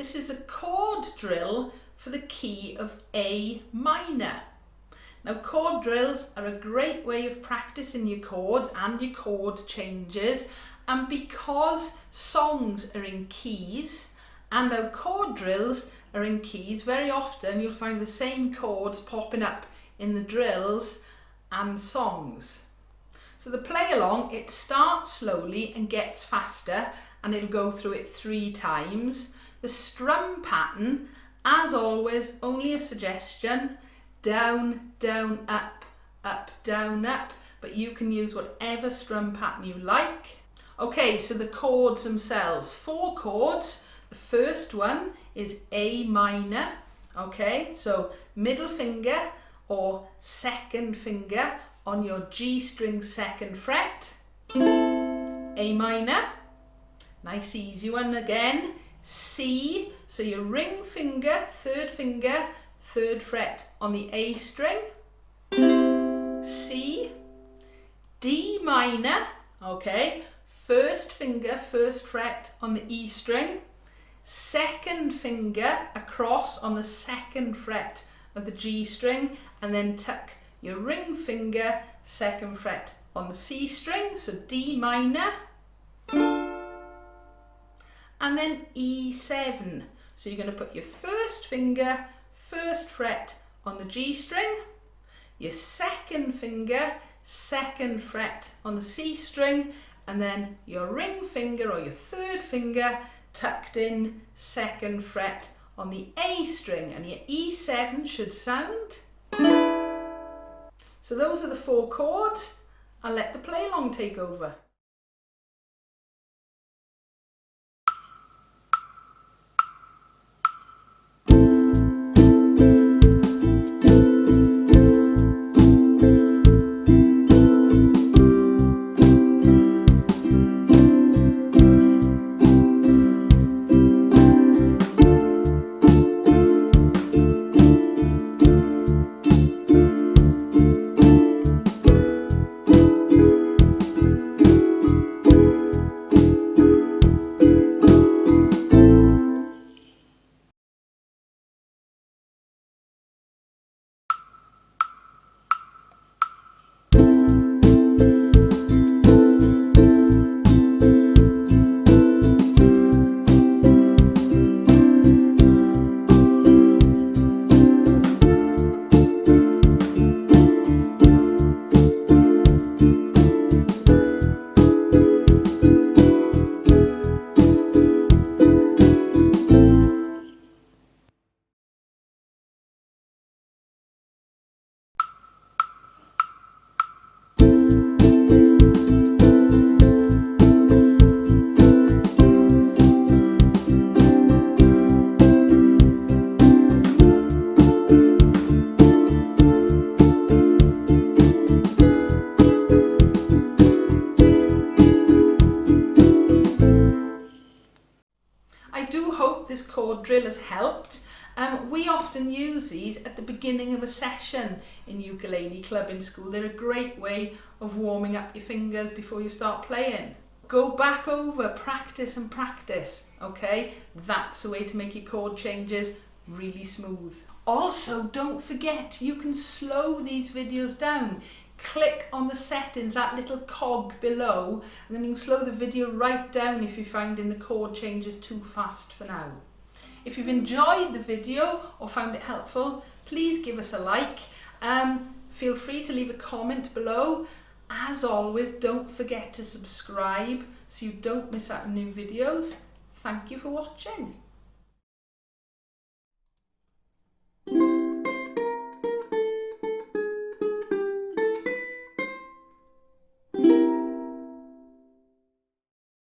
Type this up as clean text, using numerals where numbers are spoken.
This is a chord drill for the key of A minor. Now, chord drills are a great way of practicing your chords and your chord changes, and because songs are in keys and our chord drills are in keys, very often you'll find the same chords popping up in the drills and songs. So the play along, it starts slowly and gets faster, and it'll go through it 3 times. The strum pattern, as always, only a suggestion: down, down, up, up, down, up, but you can use whatever strum pattern you like. Okay, so the chords themselves, 4 chords. The first one is A minor. Okay, so middle finger or second finger on your G string 2nd fret, A minor. Nice easy one again. C, so your ring finger, 3rd fret on the A string, C. D minor, okay, 1st finger, 1st fret on the E string, 2nd finger across on the 2nd fret of the G string, and then tuck your ring finger, 2nd fret on the C string, so D minor. And then E7. So you're going to put your 1st finger, 1st fret on the G string, your 2nd finger, 2nd fret on the C string, and then your ring finger or your 3rd finger tucked in 2nd fret on the A string, and your E7 should sound. So those are the 4 chords. I'll let the play along take over. I do hope this chord drill has helped. We often use these at the beginning of a session in ukulele club in school. They're a great way of warming up your fingers before you start playing. Go back over, practice and practice, okay? That's the way to make your chord changes really smooth. Also, don't forget, you can slow these videos down. Click on the settings, that little cog below, and then you can slow the video right down if you're finding the chord changes too fast for now. If you've enjoyed the video or found it helpful, please give us a like. Feel free to leave a comment below. As always, don't forget to subscribe so you don't miss out on new videos. Thank you for watching.